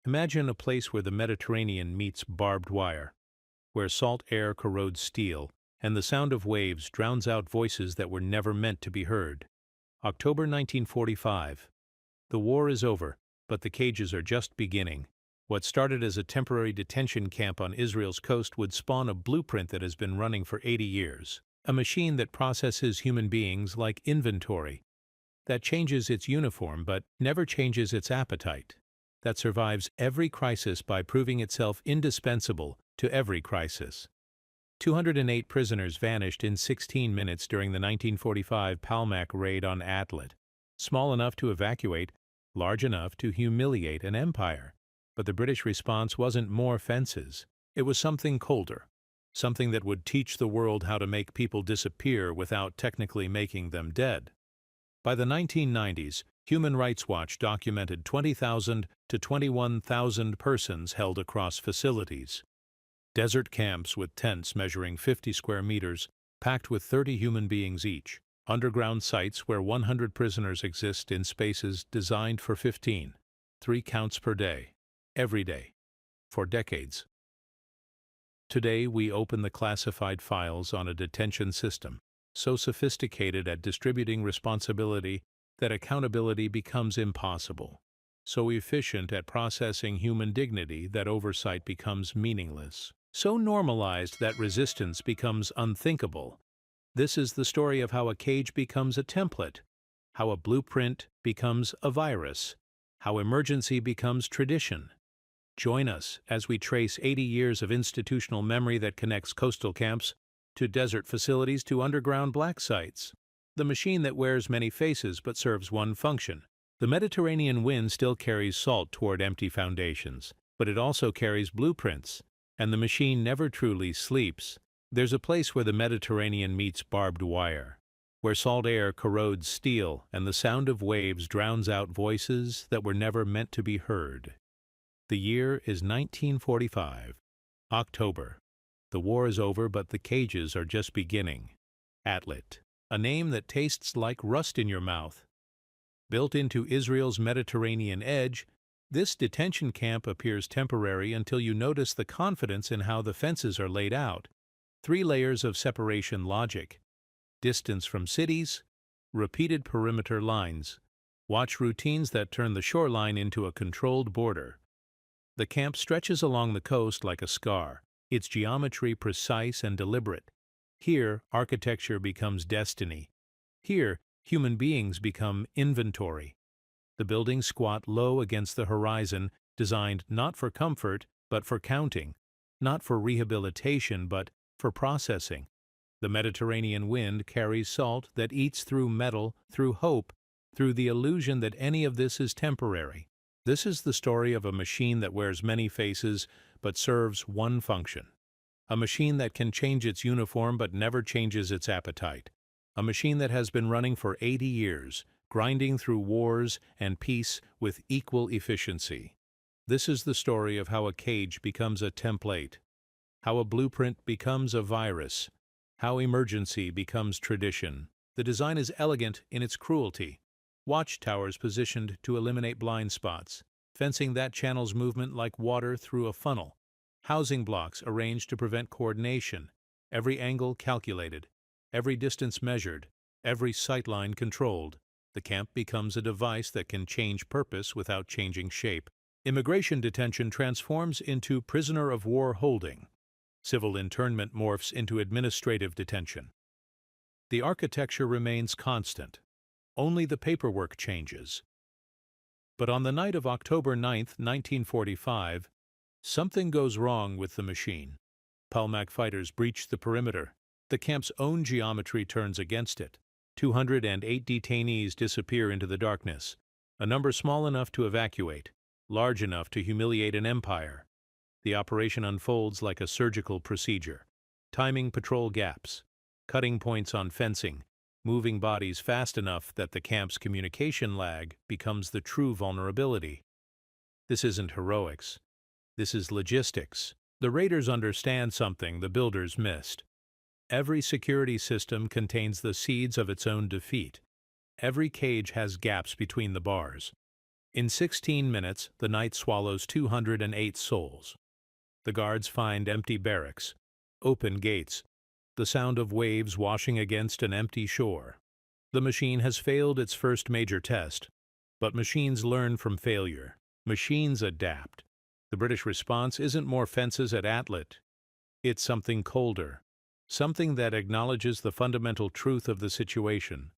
Imagine a place where the Mediterranean meets barbed wire, where salt air corrodes steel, and the sound of waves drowns out voices that were never meant to be heard. October 1945. The war is over, but the cages are just beginning. What started as a temporary detention camp on Israel's coast would spawn a blueprint that has been running for 80 years. A machine that processes human beings like inventory, that changes its uniform but never changes its appetite, that survives every crisis by proving itself indispensable to every crisis. 208 prisoners vanished in 16 minutes during the 1945 Palmach raid on Atlet. Small enough to evacuate, large enough to humiliate an empire. But the British response wasn't more fences. It was something colder. Something that would teach the world how to make people disappear without technically making them dead. By the 1990s, Human Rights Watch documented 20,000 to 21,000 persons held across facilities. Desert camps with tents measuring 50 square meters, packed with 30 human beings each. Underground sites where 100 prisoners exist in spaces designed for 15. 3 counts per day. Every day. For decades. Today we open the classified files on a detention system, so sophisticated at distributing responsibility that accountability becomes impossible, so efficient at processing human dignity that oversight becomes meaningless, so normalized that resistance becomes unthinkable. This is the story of how a cage becomes a template, how a blueprint becomes a virus, how emergency becomes tradition. Join us as we trace 80 years of institutional memory that connects coastal camps to desert facilities to underground black sites. The machine that wears many faces but serves one function. The Mediterranean wind still carries salt toward empty foundations, but it also carries blueprints, and the machine never truly sleeps. There's a place where the Mediterranean meets barbed wire, where salt air corrodes steel and the sound of waves drowns out voices that were never meant to be heard. The year is 1945. October. The war is over, but the cages are just beginning. Atlet, a name that tastes like rust in your mouth. Built into Israel's Mediterranean edge, this detention camp appears temporary until you notice the confidence in how the fences are laid out. 3 layers of separation logic. Distance from cities, repeated perimeter lines. Watch routines that turn the shoreline into a controlled border. The camp stretches along the coast like a scar, its geometry precise and deliberate. Here, architecture becomes destiny. Here, human beings become inventory. The buildings squat low against the horizon, designed not for comfort, but for counting, not for rehabilitation, but for processing. The Mediterranean wind carries salt that eats through metal, through hope, through the illusion that any of this is temporary. This is the story of a machine that wears many faces but serves one function. A machine that can change its uniform but never changes its appetite. A machine that has been running for 80 years, grinding through wars and peace with equal efficiency. This is the story of how a cage becomes a template, how a blueprint becomes a virus, how emergency becomes tradition. The design is elegant in its cruelty. Watchtowers positioned to eliminate blind spots, fencing that channels movement like water through a funnel. Housing blocks arranged to prevent coordination, every angle calculated, every distance measured, every sightline controlled. The camp becomes a device that can change purpose without changing shape. Immigration detention transforms into prisoner of war holding. Civil internment morphs into administrative detention. The architecture remains constant. Only the paperwork changes. But on the night of October 9, 1945, something goes wrong with the machine. Palmach fighters breach the perimeter. The camp's own geometry turns against it. 208 detainees disappear into the darkness, a number small enough to evacuate, large enough to humiliate an empire. The operation unfolds like a surgical procedure, timing patrol gaps, cutting points on fencing, moving bodies fast enough that the camp's communication lag becomes the true vulnerability. This isn't heroics. This is logistics. The raiders understand something the builders missed. Every security system contains the seeds of its own defeat. Every cage has gaps between the bars. In 16 minutes, the night swallows 208 souls. The guards find empty barracks, open gates, the sound of waves washing against an empty shore. The machine has failed its first major test, but machines learn from failure. Machines adapt. The British response isn't more fences at Atlit. It's something colder, something that acknowledges the fundamental truth of the situation.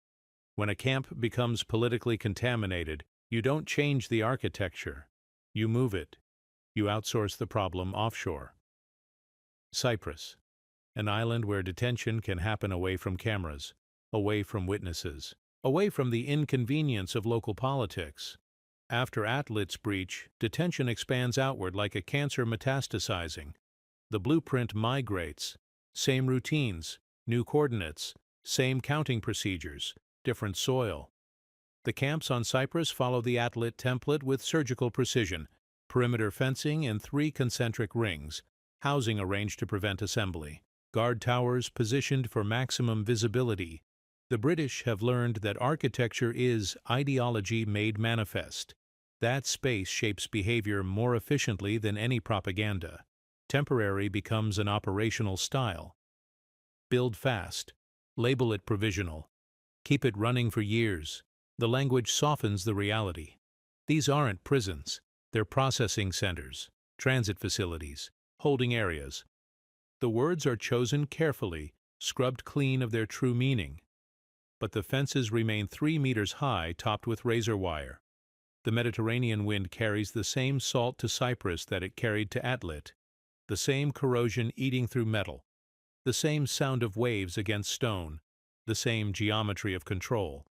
When a camp becomes politically contaminated, you don't change the architecture. You move it. You outsource the problem offshore. Cyprus, an island where detention can happen away from cameras, away from witnesses, away from the inconvenience of local politics. After Atlit's breach, detention expands outward like a cancer metastasizing. The blueprint migrates. Same routines, new coordinates, same counting procedures, different soil. The camps on Cyprus follow the Atlit template with surgical precision, perimeter fencing in 3 concentric rings, housing arranged to prevent assembly, guard towers positioned for maximum visibility. The British have learned that architecture is ideology made manifest. That space shapes behavior more efficiently than any propaganda. Temporary becomes an operational style. Build fast. Label it provisional. Keep it running for years. The language softens the reality. These aren't prisons. They're processing centers, transit facilities, holding areas. The words are chosen carefully, scrubbed clean of their true meaning. But the fences remain 3 meters high, topped with razor wire. The Mediterranean wind carries the same salt to Cyprus that it carried to Atlit, the same corrosion eating through metal, the same sound of waves against stone, the same geometry of control.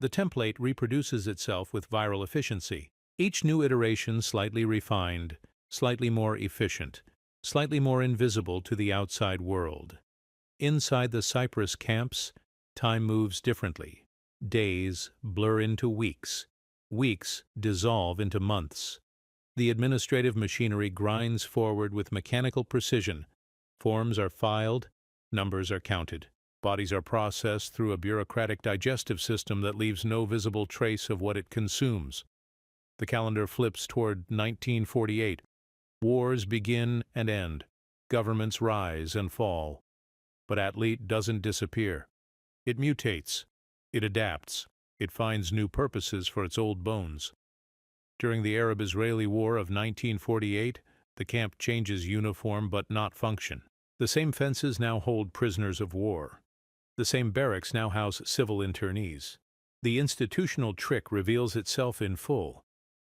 The template reproduces itself with viral efficiency. Each new iteration slightly refined, slightly more efficient, slightly more invisible to the outside world. Inside the Cyprus camps, time moves differently. Days blur into weeks. Weeks dissolve into months. The administrative machinery grinds forward with mechanical precision. Forms are filed, numbers are counted. Bodies are processed through a bureaucratic digestive system that leaves no visible trace of what it consumes. The calendar flips toward 1948. Wars begin and end. Governments rise and fall. But Atlit doesn't disappear. It mutates. It adapts. It finds new purposes for its old bones. During the Arab-Israeli War of 1948, the camp changes uniform but not function. The same fences now hold prisoners of war. The same barracks now house civil internees. The institutional trick reveals itself in full.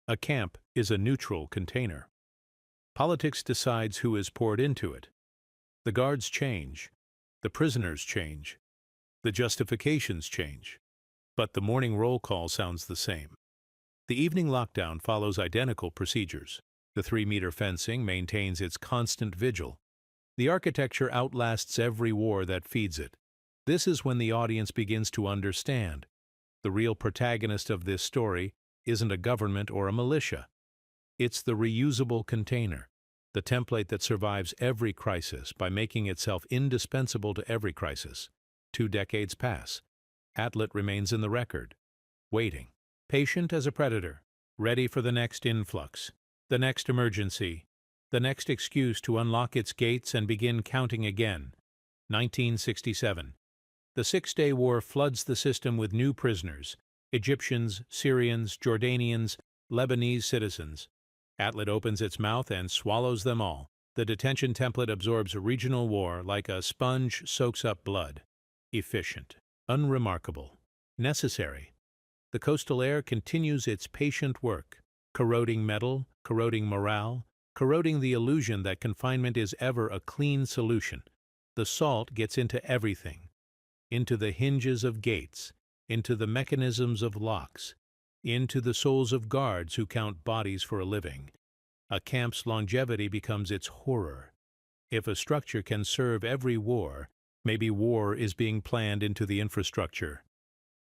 A camp is a neutral container. Politics decides who is poured into it. The guards change. The prisoners change. The justifications change. But the morning roll call sounds the same. The evening lockdown follows identical procedures. The 3-meter fencing maintains its constant vigil. The architecture outlasts every war that feeds it. This is when the audience begins to understand. The real protagonist of this story isn't a government or a militia. It's the reusable container, the template that survives every crisis by making itself indispensable to every crisis. 2 decades pass. Atlit remains in the record, waiting, patient as a predator, ready for the next influx, the next emergency, the next excuse to unlock its gates and begin counting again. 1967. The 6-day war floods the system with new prisoners, Egyptians, Syrians, Jordanians, Lebanese citizens. Atlit opens its mouth and swallows them all. The detention template absorbs regional war like a sponge soaks up blood. Efficient, unremarkable, necessary. The coastal air continues its patient work, corroding metal, corroding morale, corroding the illusion that confinement is ever a clean solution. The salt gets into everything, into the hinges of gates, into the mechanisms of locks, into the souls of guards who count bodies for a living. A camp's longevity becomes its horror. If a structure can serve every war, maybe war is being planned into the infrastructure.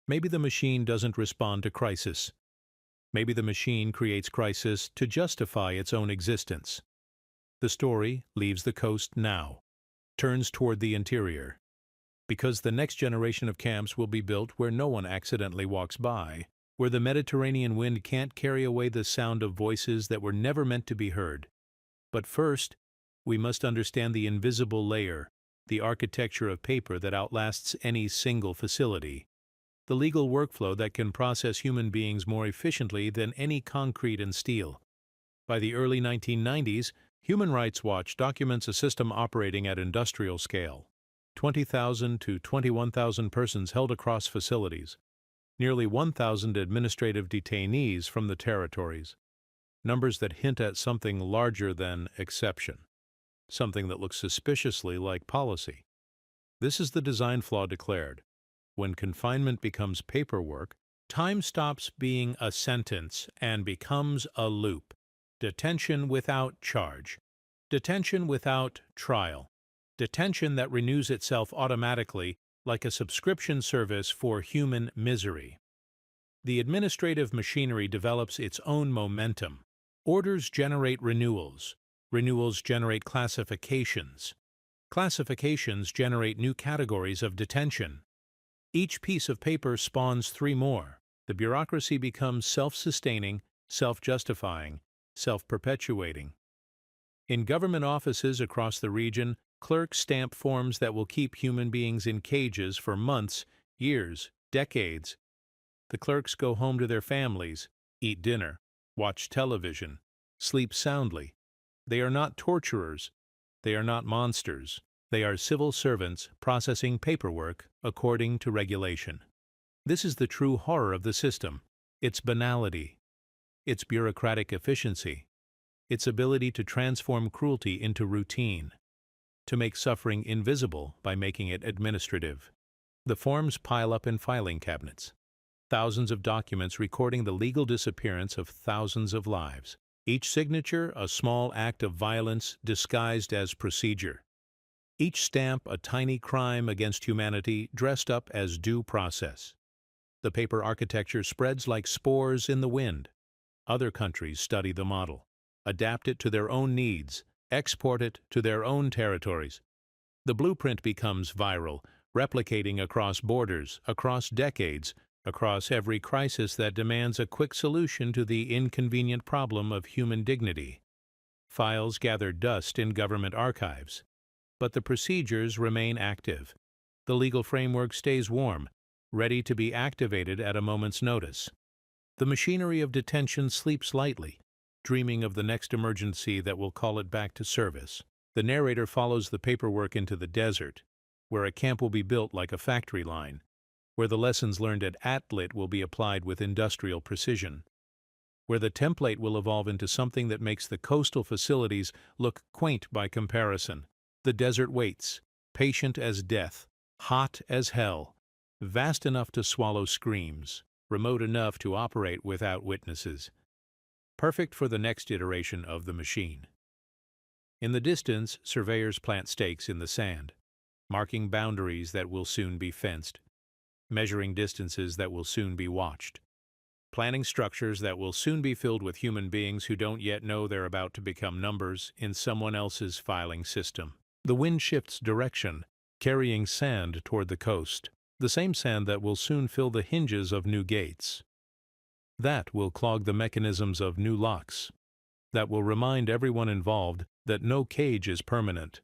Maybe the machine doesn't respond to crisis. Maybe the machine creates crisis to justify its own existence. The story leaves the coast now, turns toward the interior. Because the next generation of camps will be built where no one accidentally walks by, where the Mediterranean wind can't carry away the sound of voices that were never meant to be heard. But first, we must understand the invisible layer, the architecture of paper that outlasts any single facility, the legal workflow that can process human beings more efficiently than any concrete and steel. By the early 1990s, Human Rights Watch documents a system operating at industrial scale. 20,000 to 21,000 persons held across facilities, nearly 1,000 administrative detainees from the territories, numbers that hint at something larger than exception, something that looks suspiciously like policy. This is the design flaw declared. When confinement becomes paperwork, time stops being a sentence and becomes a loop. Detention without charge. Detention without trial. Detention that renews itself automatically like a subscription service for human misery. The administrative machinery develops its own momentum. Orders generate renewals. Renewals generate classifications. Classifications generate new categories of detention. Each piece of paper spawns 3 more. The bureaucracy becomes self-sustaining, self-justifying, self-perpetuating. In government offices across the region, clerks stamp forms that will keep human beings in cages for months, years, decades. The clerks go home to their families, eat dinner, watch television, sleep soundly. They are not torturers. They are not monsters. They are civil servants processing paperwork according to regulation. This is the true horror of the system, its banality, its bureaucratic efficiency, its ability to transform cruelty into routine, to make suffering invisible by making it administrative. The forms pile up in filing cabinets. Thousands of documents recording the legal disappearance of thousands of lives. Each signature a small act of violence disguised as procedure. Each stamp a tiny crime against humanity dressed up as due process. The paper architecture spreads like spores in the wind. Other countries study the model, adapt it to their own needs, export it to their own territories. The blueprint becomes viral, replicating across borders, across decades, across every crisis that demands a quick solution to the inconvenient problem of human dignity. Files gather dust in government archives, but the procedures remain active. The legal framework stays warm, ready to be activated at a moment's notice. The machinery of detention sleeps lightly, dreaming of the next emergency that will call it back to service. The narrator follows the paperwork into the desert, where a camp will be built like a factory line, where the lessons learned at Atlit will be applied with industrial precision, where the template will evolve into something that makes the coastal facilities look quaint by comparison. The desert waits, patient as death, hot as hell, vast enough to swallow screams, remote enough to operate without witnesses. Perfect for the next iteration of the machine. In the distance, surveyors plant stakes in the sand, marking boundaries that will soon be fenced, measuring distances that will soon be watched, planning structures that will soon be filled with human beings who don't yet know they're about to become numbers in someone else's filing system. The wind shifts direction, carrying sand toward the coast, the same sand that will soon fill the hinges of new gates. That will clog the mechanisms of new locks. That will remind everyone involved that no cage is permanent,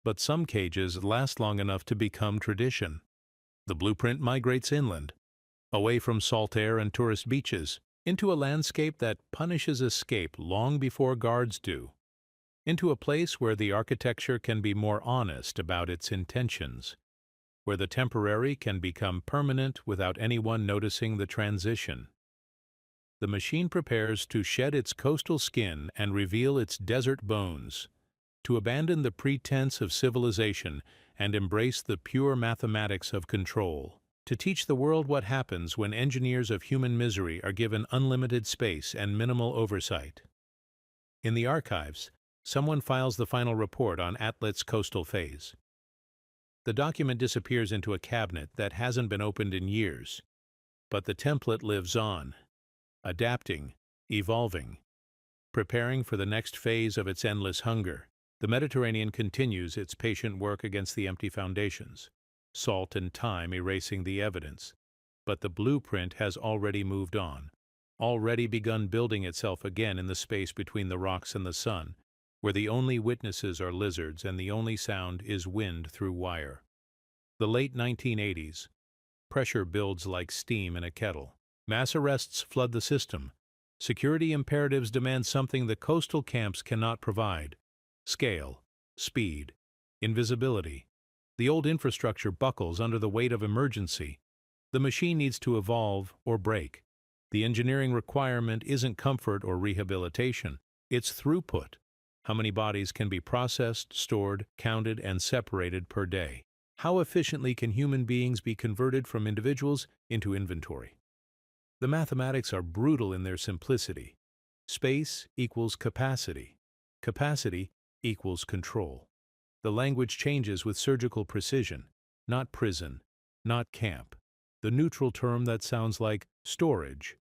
but some cages last long enough to become tradition. The blueprint migrates inland, away from salt air and tourist beaches, into a landscape that punishes escape long before guards do, into a place where the architecture can be more honest about its intentions, where the temporary can become permanent without anyone noticing the transition. The machine prepares to shed its coastal skin and reveal its desert bones, to abandon the pretense of civilization and embrace the pure mathematics of control, to teach the world what happens when engineers of human misery are given unlimited space and minimal oversight. In the archives, someone files the final report on Atlit's coastal phase. The document disappears into a cabinet that hasn't been opened in years, but the template lives on, adapting, evolving, preparing for the next phase of its endless hunger. The Mediterranean continues its patient work against the empty foundations, salt and time erasing the evidence, but the blueprint has already moved on, already begun building itself again in the space between the rocks and the sun, where the only witnesses are lizards and the only sound is wind through wire. The late 1980s. Pressure builds like steam in a kettle. Mass arrests flood the system. Security imperatives demand something the coastal camps cannot provide: scale, speed, invisibility. The old infrastructure buckles under the weight of emergency. The machine needs to evolve or break. The engineering requirement isn't comfort or rehabilitation, it's throughput. How many bodies can be processed, stored, counted, and separated per day? How efficiently can human beings be converted from individuals into inventory? The mathematics are brutal in their simplicity. Space equals capacity. Capacity equals control. The language changes with surgical precision, not prison, not camp. The neutral term that sounds like storage.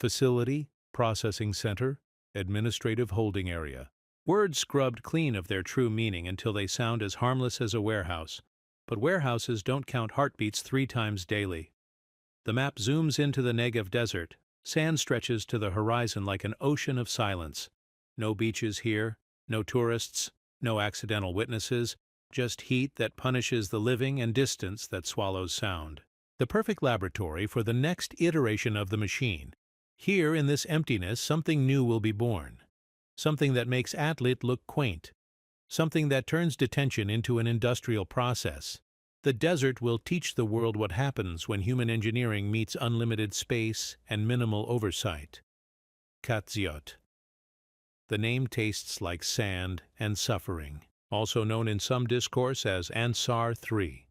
Facility, processing center, administrative holding area. Words scrubbed clean of their true meaning until they sound as harmless as a warehouse. But warehouses don't count heartbeats 3 times daily. The map zooms into the Negev desert. Sand stretches to the horizon like an ocean of silence. No beaches here, no tourists, no accidental witnesses, just heat that punishes the living and distance that swallows sound. The perfect laboratory for the next iteration of the machine. Here, in this emptiness, something new will be born. Something that makes Atlit look quaint. Something that turns detention into an industrial process. The desert will teach the world what happens when human engineering meets unlimited space and minimal oversight. Katziot. The name tastes like sand and suffering, also known in some discourse as Ansar 3.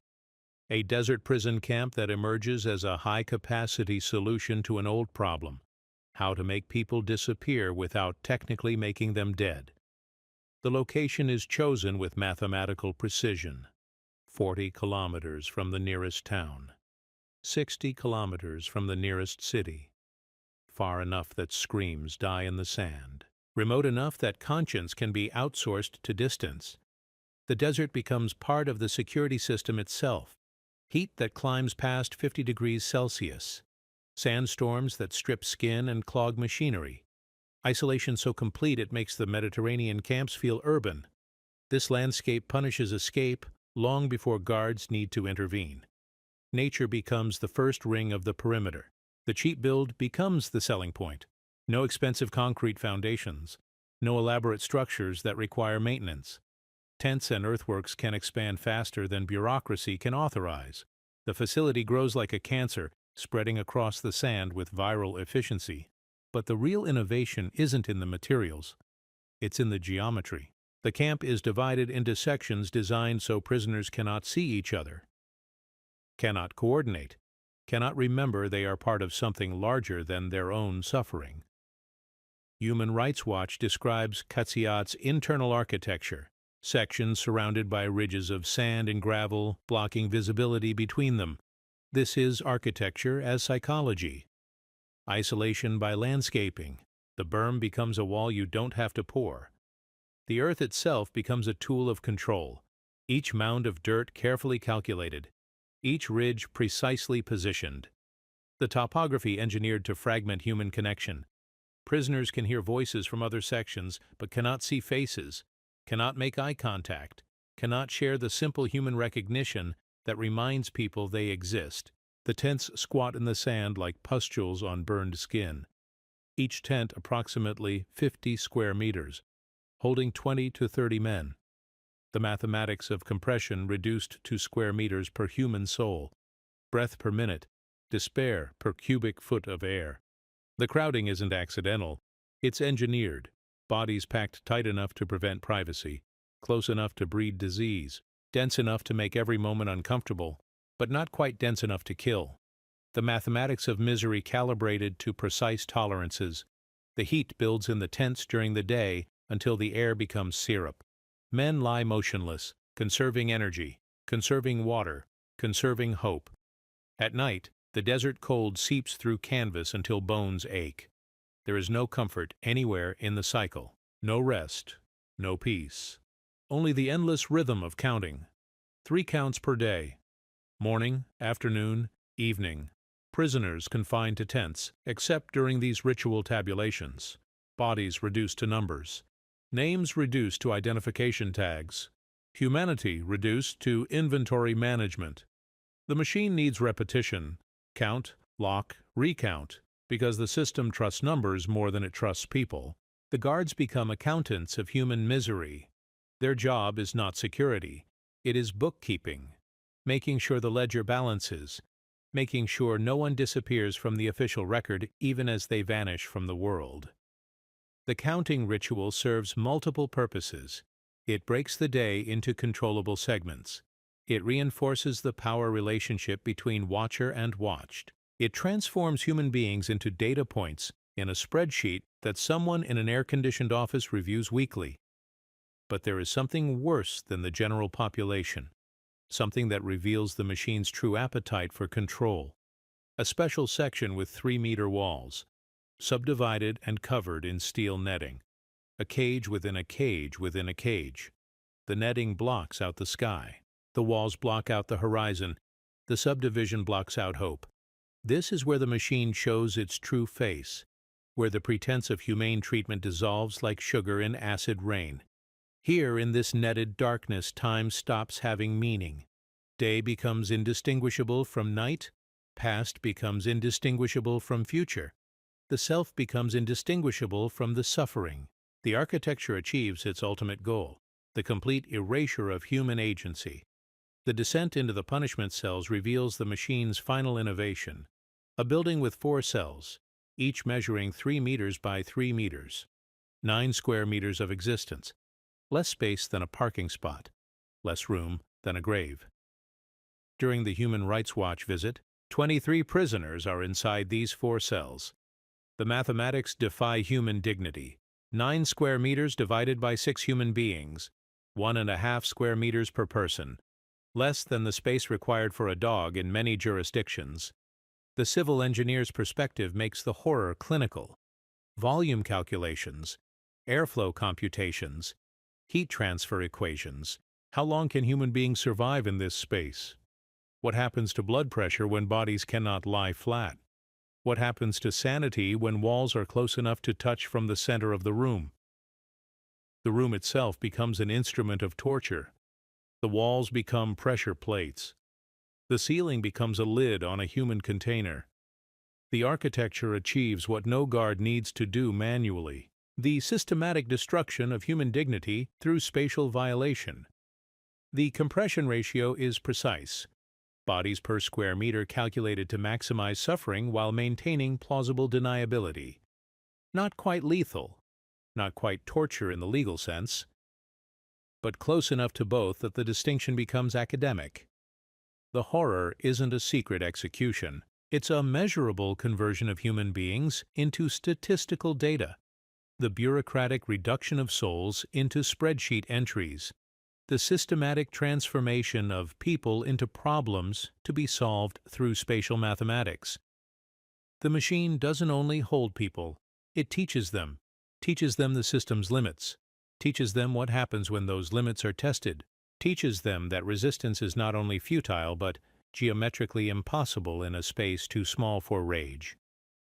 A desert prison camp that emerges as a high-capacity solution to an old problem: how to make people disappear without technically making them dead. The location is chosen with mathematical precision. 40 kilometers from the nearest town. 60 kilometers from the nearest city. Far enough that screams die in the sand. Remote enough that conscience can be outsourced to distance. The desert becomes part of the security system itself. Heat that climbs past 50 degrees Celsius. Sandstorms that strip skin and clog machinery. Isolation so complete it makes the Mediterranean camps feel urban. This landscape punishes escape long before guards need to intervene. Nature becomes the first ring of the perimeter. The cheap build becomes the selling point. No expensive concrete foundations. No elaborate structures that require maintenance. Tents and earthworks can expand faster than bureaucracy can authorize. The facility grows like a cancer, spreading across the sand with viral efficiency. But the real innovation isn't in the materials. It's in the geometry. The camp is divided into sections designed so prisoners cannot see each other, cannot coordinate, cannot remember they are part of something larger than their own suffering. Human Rights Watch describes Katziat's internal architecture: sections surrounded by ridges of sand and gravel, blocking visibility between them. This is architecture as psychology. Isolation by landscaping. The berm becomes a wall you don't have to pour. The earth itself becomes a tool of control. Each mound of dirt carefully calculated. Each ridge precisely positioned. The topography engineered to fragment human connection. Prisoners can hear voices from other sections, but cannot see faces, cannot make eye contact, cannot share the simple human recognition that reminds people they exist. The tents squat in the sand like pustules on burned skin. Each tent approximately 50 square meters, holding 20 to 30 men. The mathematics of compression reduced to square meters per human soul, breath per minute, despair per cubic foot of air. The crowding isn't accidental, it's engineered. Bodies packed tight enough to prevent privacy, close enough to breed disease, dense enough to make every moment uncomfortable, but not quite dense enough to kill. The mathematics of misery calibrated to precise tolerances. The heat builds in the tents during the day until the air becomes syrup. Men lie motionless, conserving energy, conserving water, conserving hope. At night, the desert cold seeps through canvas until bones ache. There is no comfort anywhere in the cycle. No rest, no peace. Only the endless rhythm of counting. 3 counts per day. Morning, afternoon, evening. Prisoners confined to tents, except during these ritual tabulations. Bodies reduced to numbers. Names reduced to identification tags. Humanity reduced to inventory management. The machine needs repetition, count, lock, recount, because the system trusts numbers more than it trusts people. The guards become accountants of human misery. Their job is not security. It is bookkeeping, making sure the ledger balances, making sure no one disappears from the official record even as they vanish from the world. The counting ritual serves multiple purposes. It breaks the day into controllable segments. It reinforces the power relationship between watcher and watched. It transforms human beings into data points in a spreadsheet that someone in an air-conditioned office reviews weekly. But there is something worse than the general population, something that reveals the machine's true appetite for control. A special section with 3-meter walls, subdivided and covered in steel netting. A cage within a cage within a cage. The netting blocks out the sky. The walls block out the horizon. The subdivision blocks out hope. This is where the machine shows its true face, where the pretense of humane treatment dissolves like sugar in acid rain. Here, in this netted darkness, time stops having meaning. Day becomes indistinguishable from night. Past becomes indistinguishable from future. The self becomes indistinguishable from the suffering. The architecture achieves its ultimate goal, the complete erasure of human agency. The descent into the punishment cells reveals the machine's final innovation, a building with 4 cells, each measuring 3 meters by 3 meters, 9 square meters of existence, less space than a parking spot, less room than a grave. During the Human Rights Watch visit, 23 prisoners are inside these 4 cells. The mathematics defy human dignity. 9 square meters divided by 6 human beings, 1.5 square meters per person, less than the space required for a dog in many jurisdictions. The civil engineer's perspective makes the horror clinical. Volume calculations, airflow computations, heat transfer equations. How long can human beings survive in this space? What happens to blood pressure when bodies cannot lie flat? What happens to sanity when walls are close enough to touch from the center of the room? The room itself becomes an instrument of torture. The walls become pressure plates. The ceiling becomes a lid on a human container. The architecture achieves what no guard needs to do manually: the systematic destruction of human dignity through spatial violation. The compression ratio is precise. Bodies per square meter calculated to maximize suffering while maintaining plausible deniability. Not quite lethal, not quite torture in the legal sense, but close enough to both that the distinction becomes academic. The horror isn't a secret execution. It's a measurable conversion of human beings into statistical data. The bureaucratic reduction of souls into spreadsheet entries. The systematic transformation of people into problems to be solved through spatial mathematics. The machine doesn't only hold people, it teaches them the system's limits, teaches them what happens when those limits are tested, teaches them that resistance is not only futile but geometrically impossible in a space too small for rage.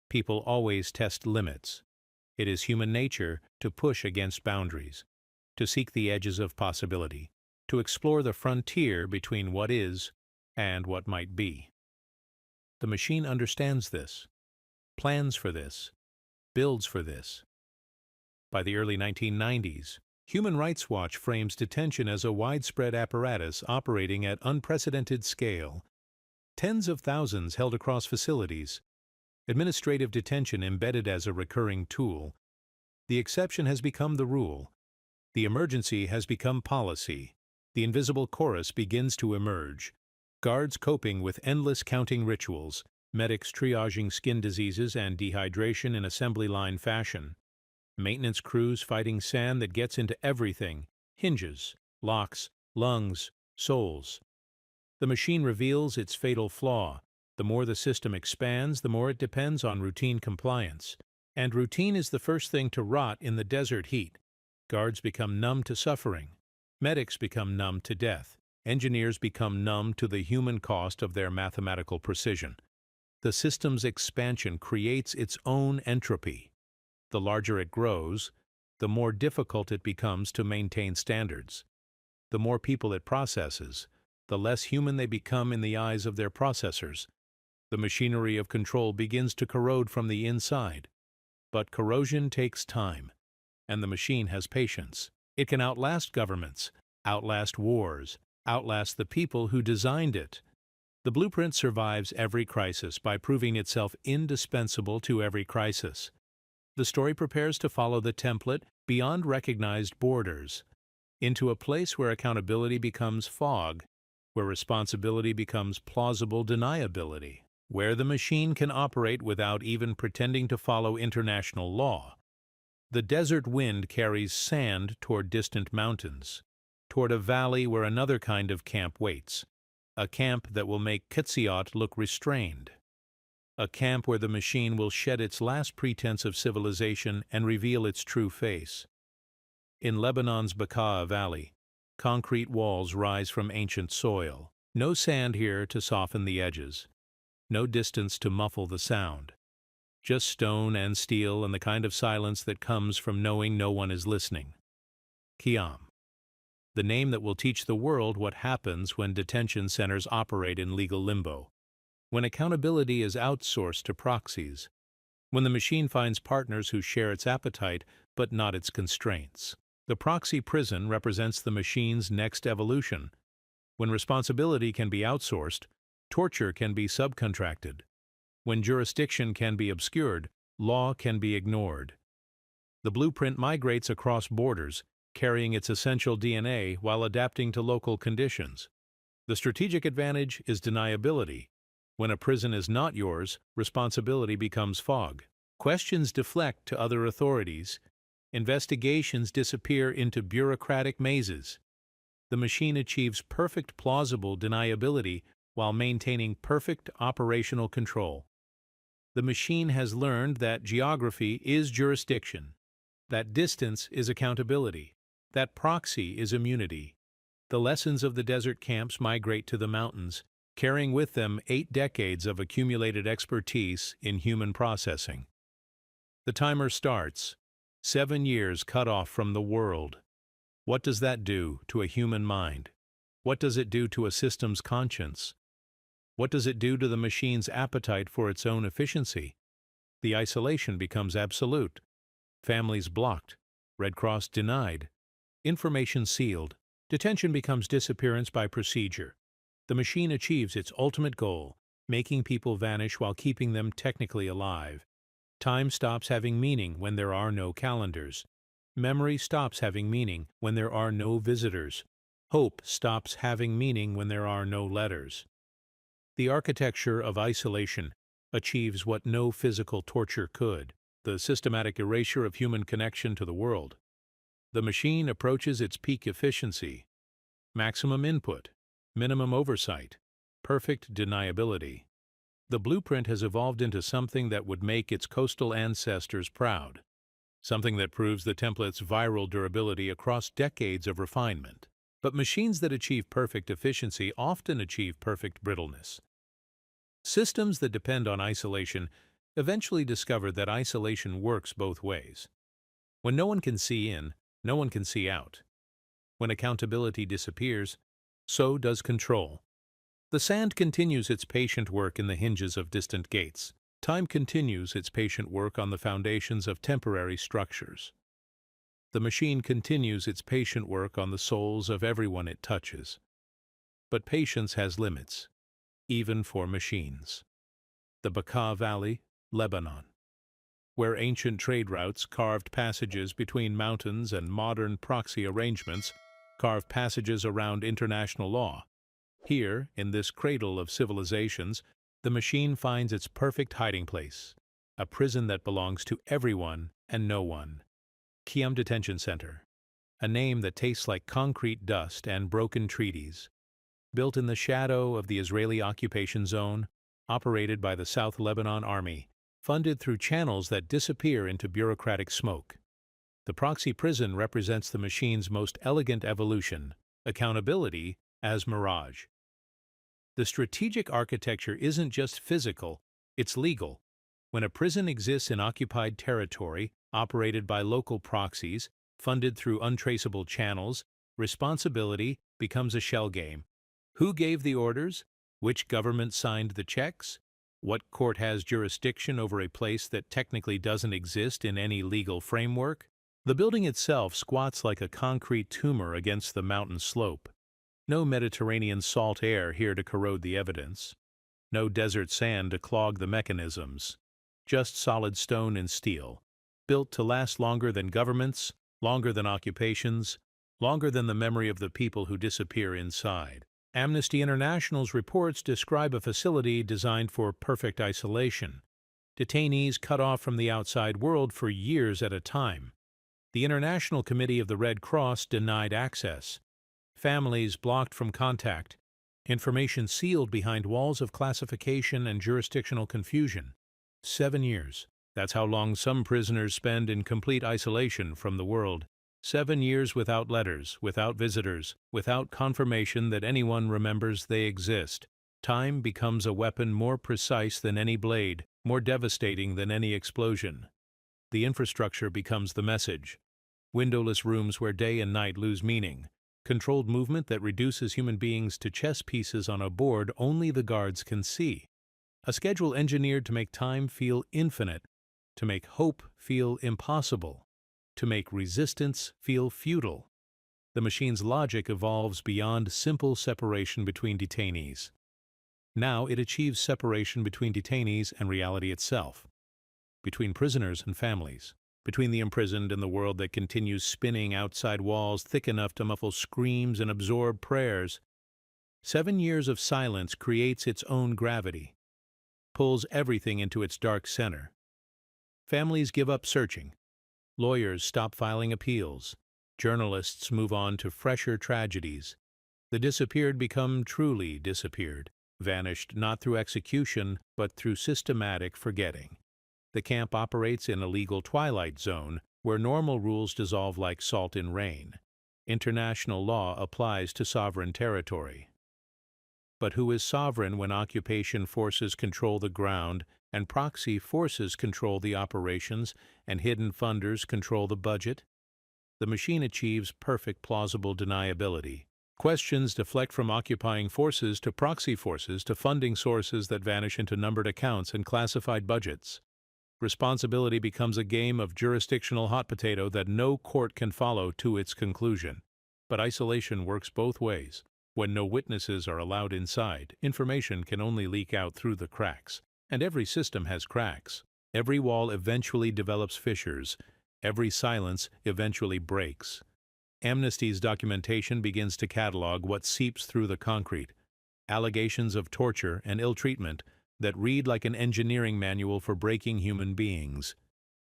People always test limits. It is human nature to push against boundaries, to seek the edges of possibility, to explore the frontier between what is and what might be. The machine understands this, plans for this, builds for this. By the early 1990s, Human Rights Watch frames detention as a widespread apparatus operating at unprecedented scale. Tens of thousands held across facilities. Administrative detention embedded as a recurring tool. The exception has become the rule. The emergency has become policy. The invisible chorus begins to emerge. Guards coping with endless counting rituals. Medics triaging skin diseases and dehydration in assembly line fashion. Maintenance crews fighting sand that gets into everything: hinges, locks, lungs, souls. The machine reveals its fatal flaw. The more the system expands, the more it depends on routine compliance. And routine is the first thing to rot in the desert heat. Guards become numb to suffering. Medics become numb to death. Engineers become numb to the human cost of their mathematical precision. The system's expansion creates its own entropy. The larger it grows, the more difficult it becomes to maintain standards. The more people it processes, the less human they become in the eyes of their processors. The machinery of control begins to corrode from the inside. But corrosion takes time, and the machine has patience. It can outlast governments, outlast wars, outlast the people who designed it. The blueprint survives every crisis by proving itself indispensable to every crisis. The story prepares to follow the template beyond recognized borders, into a place where accountability becomes fog, where responsibility becomes plausible deniability, where the machine can operate without even pretending to follow international law. The desert wind carries sand toward distant mountains, toward a valley where another kind of camp waits, a camp that will make Kitsiot look restrained, a camp where the machine will shed its last pretense of civilization and reveal its true face. In Lebanon's Bekaa Valley, concrete walls rise from ancient soil. No sand here to soften the edges, no distance to muffle the sound. Just stone and steel and the kind of silence that comes from knowing no one is listening. Qiyam, the name that will teach the world what happens when detention centers operate in legal limbo, when accountability is outsourced to proxies, when the machine finds partners who share its appetite but not its constraints. The proxy prison represents the machine's next evolution. When responsibility can be outsourced, torture can be subcontracted. When jurisdiction can be obscured, law can be ignored. The blueprint migrates across borders, carrying its essential DNA while adapting to local conditions. The strategic advantage is deniability. When a prison is not yours, responsibility becomes fog. Questions deflect to other authorities. Investigations disappear into bureaucratic mazes. The machine achieves perfect plausible deniability while maintaining perfect operational control. The machine has learned that geography is jurisdiction, that distance is accountability, that proxy is immunity. The lessons of the desert camps migrate to the mountains, carrying with them 8 decades of accumulated expertise in human processing. The timer starts. 7 years cut off from the world. What does that do to a human mind? What does it do to a system's conscience? What does it do to the machine's appetite for its own efficiency? The isolation becomes absolute. Families blocked. Red Cross denied. Information sealed. Detention becomes disappearance by procedure. The machine achieves its ultimate goal, making people vanish while keeping them technically alive. Time stops having meaning when there are no calendars. Memory stops having meaning when there are no visitors. Hope stops having meaning when there are no letters. The architecture of isolation achieves what no physical torture could, the systematic erasure of human connection to the world. The machine approaches its peak efficiency. Maximum input, minimum oversight, perfect deniability. The blueprint has evolved into something that would make its coastal ancestors proud, something that proves the template's viral durability across decades of refinement. But machines that achieve perfect efficiency often achieve perfect brittleness. Systems that depend on isolation eventually discover that isolation works both ways. When no one can see in, no one can see out. When accountability disappears, so does control. The sand continues its patient work in the hinges of distant gates. Time continues its patient work on the foundations of temporary structures. The machine continues its patient work on the souls of everyone it touches. But patience has limits, even for machines. The Bekaa Valley, Lebanon, where ancient trade routes carved passages between mountains and modern proxy arrangements carve passages around international law. Here, in this cradle of civilizations, the machine finds its perfect hiding place, a prison that belongs to everyone and no one. Qiyam Detention Center, a name that tastes like concrete dust and broken treaties. Built in the shadow of the Israeli occupation zone, operated by the South Lebanon Army, funded through channels that disappear into bureaucratic smoke. The proxy prison represents the machine's most elegant evolution, accountability as mirage. The strategic architecture isn't just physical, It's legal. When a prison exists in occupied territory, operated by local proxies, funded through untraceable channels, responsibility becomes a shell game. Who gave the orders? Which government signed the checks? What court has jurisdiction over a place that technically doesn't exist in any legal framework? The building itself squats like a concrete tumor against the mountain slope. No Mediterranean salt air here to corrode the evidence. No desert sand to clog the mechanisms. Just solid stone and steel, built to last longer than governments, longer than occupations, longer than the memory of the people who disappear inside. Amnesty International's reports describe a facility designed for perfect isolation. Detainees cut off from the outside world for years at a time. The International Committee of the Red Cross denied access. Families blocked from contact. Information sealed behind walls of classification and jurisdictional confusion. 7 years. That's how long some prisoners spend in complete isolation from the world. 7 years without letters, without visitors, without confirmation that anyone remembers they exist. Time becomes a weapon more precise than any blade, more devastating than any explosion. The infrastructure becomes the message. Windowless rooms where day and night lose meaning. Controlled movement that reduces human beings to chess pieces on a board only the guards can see. A schedule engineered to make time feel infinite, to make hope feel impossible, to make resistance feel futile. The machine's logic evolves beyond simple separation between detainees. Now it achieves separation between detainees and reality itself, between prisoners and families, between the imprisoned and the world that continues spinning outside walls thick enough to muffle screams and absorb prayers. 7 years of silence creates its own gravity, pulls everything into its dark center. Families give up searching. Lawyers stop filing appeals. Journalists move on to fresher tragedies. The disappeared become truly disappeared, vanished not through execution, but through systematic forgetting. The camp operates in a legal twilight zone, where normal rules dissolve like salt in rain. International law applies to sovereign territory. But who is sovereign when occupation forces control the ground, and proxy forces control the operations, and hidden funders control the budget? The machine achieves perfect plausible deniability. Questions deflect from occupying forces to proxy forces to funding sources that vanish into numbered accounts and classified budgets. Responsibility becomes a game of jurisdictional hot potato that no court can follow to its conclusion. But isolation works both ways. When no witnesses are allowed inside, information can only leak out through the cracks. And every system has cracks. Every wall eventually develops fissures. Every silence eventually breaks. Amnesty's documentation begins to catalog what seeps through the concrete. Allegations of torture and ill-treatment that read like an engineering manual for breaking human beings.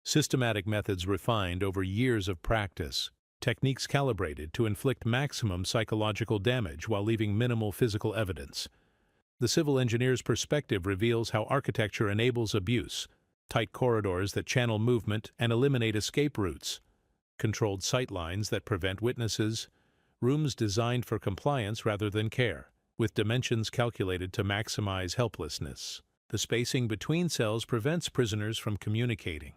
Systematic methods refined over years of practice. Techniques calibrated to inflict maximum psychological damage while leaving minimal physical evidence. The civil engineer's perspective reveals how architecture enables abuse. Tight corridors that channel movement and eliminate escape routes. Controlled sight lines that prevent witnesses. Rooms designed for compliance rather than care, with dimensions calculated to maximize helplessness. The spacing between cells prevents prisoners from communicating.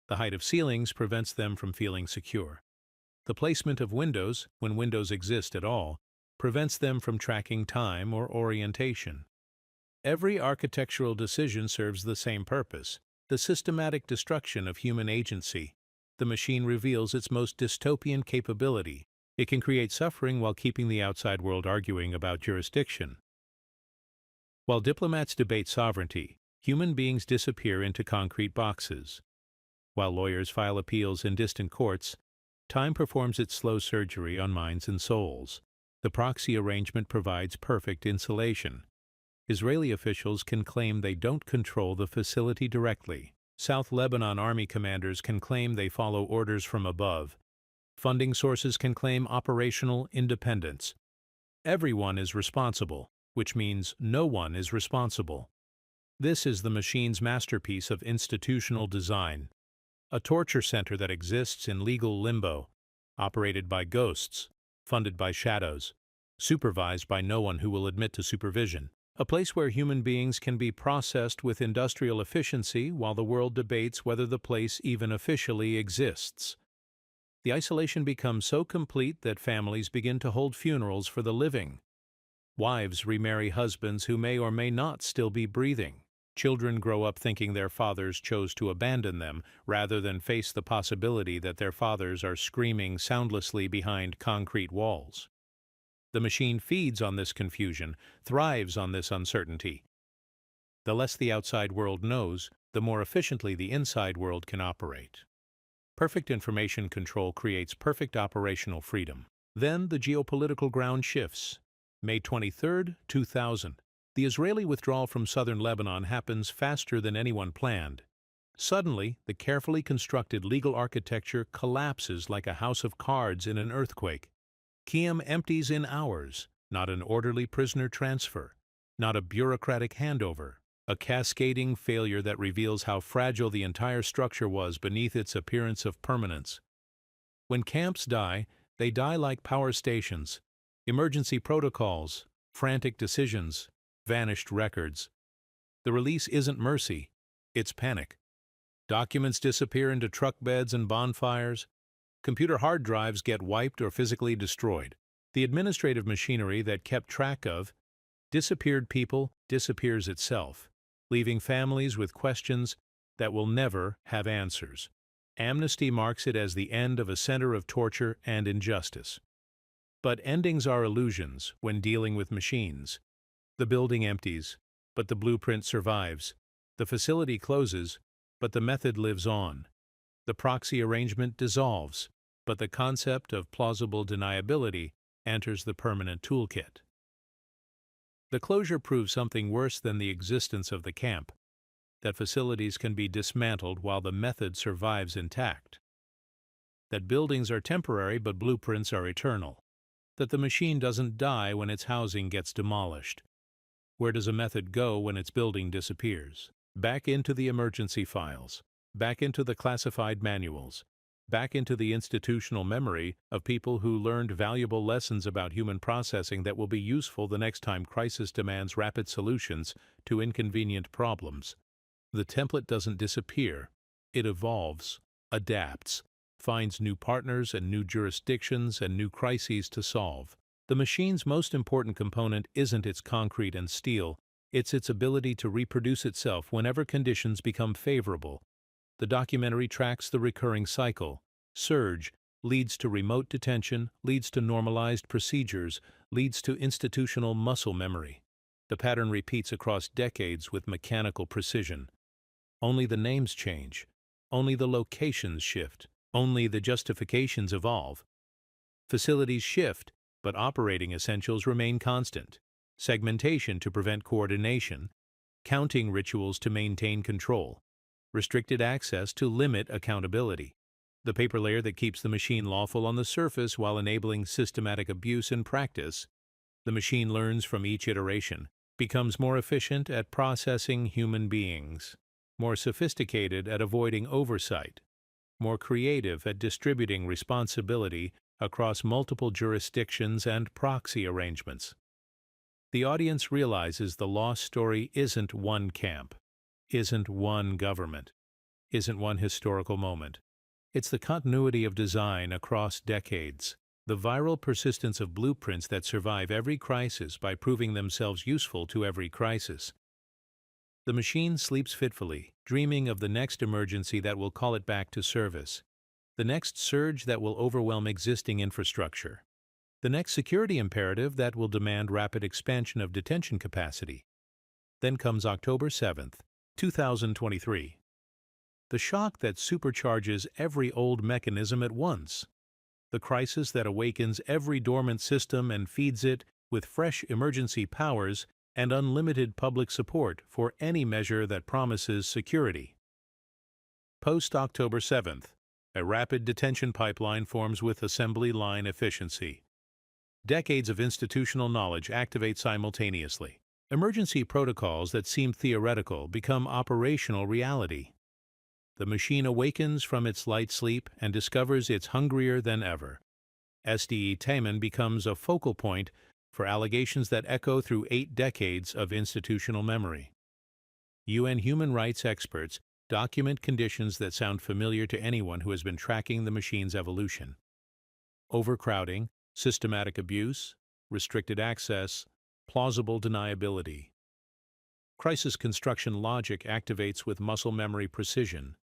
The height of ceilings prevents them from feeling secure. The placement of windows, when windows exist at all, prevents them from tracking time or orientation. Every architectural decision serves the same purpose: the systematic destruction of human agency. The machine reveals its most dystopian capability. It can create suffering while keeping the outside world arguing about jurisdiction. While diplomats debate sovereignty, human beings disappear into concrete boxes. While lawyers file appeals in distant courts, time performs its slow surgery on minds and souls. The proxy arrangement provides perfect insulation. Israeli officials can claim they don't control the facility directly. South Lebanon army commanders can claim they follow orders from above. Funding sources can claim operational independence. Everyone is responsible, which means no one is responsible. This is the machine's masterpiece of institutional design. A torture center that exists in legal limbo, operated by ghosts, funded by shadows, supervised by no one who will admit to supervision. A place where human beings can be processed with industrial efficiency while the world debates whether the place even officially exists. The isolation becomes so complete that families begin to hold funerals for the living. Wives remarry husbands who may or may not still be breathing. Children grow up thinking their fathers chose to abandon them rather than face the possibility that their fathers are screaming soundlessly behind concrete walls. The machine feeds on this confusion, thrives on this uncertainty. The less the outside world knows, the more efficiently the inside world can operate. Perfect information control creates perfect operational freedom. Then the geopolitical ground shifts. May 23, 2000. The Israeli withdrawal from southern Lebanon happens faster than anyone planned. Suddenly, the carefully constructed legal architecture collapses like a house of cards in an earthquake. Kiev empties in hours, not an orderly prisoner transfer, not a bureaucratic handover, a cascading failure that reveals how fragile the entire structure was beneath its appearance of permanence. When camps die, they die like power stations. Emergency protocols, frantic decisions, vanished records. The release isn't mercy, it's panic. Documents disappear into truck beds and bonfires. Computer hard drives get wiped or physically destroyed. The administrative machinery that kept track of disappeared people disappears itself, leaving families with questions that will never have answers. Amnesty marks it as the end of a center of torture and injustice. But endings are illusions when dealing with machines. The building empties, but the blueprint survives. The facility closes, but the method lives on. The proxy arrangement dissolves, but the concept of plausible deniability enters the permanent toolkit. The closure proves something worse than the existence of the camp, that facilities can be dismantled while the method survives intact, that buildings are temporary but blueprints are eternal, that the machine doesn't die when its housing gets demolished. Where does a method go when its building disappears? Back into the emergency files, back into the classified manuals, back into the institutional memory of people who learned valuable lessons about human processing that will be useful the next time crisis demands rapid solutions to inconvenient problems. The template doesn't disappear. It evolves, adapts, finds new partners and new jurisdictions and new crises to solve. The machine's most important component isn't its concrete and steel, it's its ability to reproduce itself whenever conditions become favorable. The documentary tracks the recurring cycle. Surge leads to remote detention, leads to normalized procedures, leads to institutional muscle memory. The pattern repeats across decades with mechanical precision. Only the names change. Only the locations shift. Only the justifications evolve. Facilities shift, but operating essentials remain constant. Segmentation to prevent coordination, counting rituals to maintain control, restricted access to limit accountability. The paper layer that keeps the machine lawful on the surface while enabling systematic abuse in practice. The machine learns from each iteration, becomes more efficient at processing human beings, more sophisticated at avoiding oversight, more creative at distributing responsibility across multiple jurisdictions and proxy arrangements. The audience realizes the lost story isn't one camp, isn't one government, isn't one historical moment. It's the continuity of design across decades, the viral persistence of blueprints that survive every crisis by proving themselves useful to every crisis. The machine sleeps fitfully, dreaming of the next emergency that will call it back to service, the next surge that will overwhelm existing infrastructure, the next security imperative that will demand rapid expansion of detention capacity. Then comes October 7th, 2023. The shock that supercharges every old mechanism at once. The crisis that awakens every dormant system and feeds it with fresh emergency powers and unlimited public support for any measure that promises security. Post-October 7th, a rapid detention pipeline forms with assembly line efficiency. Decades of institutional knowledge activate simultaneously. Emergency protocols that seem theoretical become operational reality. The machine awakens from its light sleep and discovers it's hungrier than ever. SDE Taman becomes a focal point for allegations that echo through 8 decades of institutional memory. UN human rights experts document conditions that sound familiar to anyone who has been tracking the machine's evolution: overcrowding, systematic abuse, restricted access, plausible deniability. Crisis construction logic activates with muscle memory precision.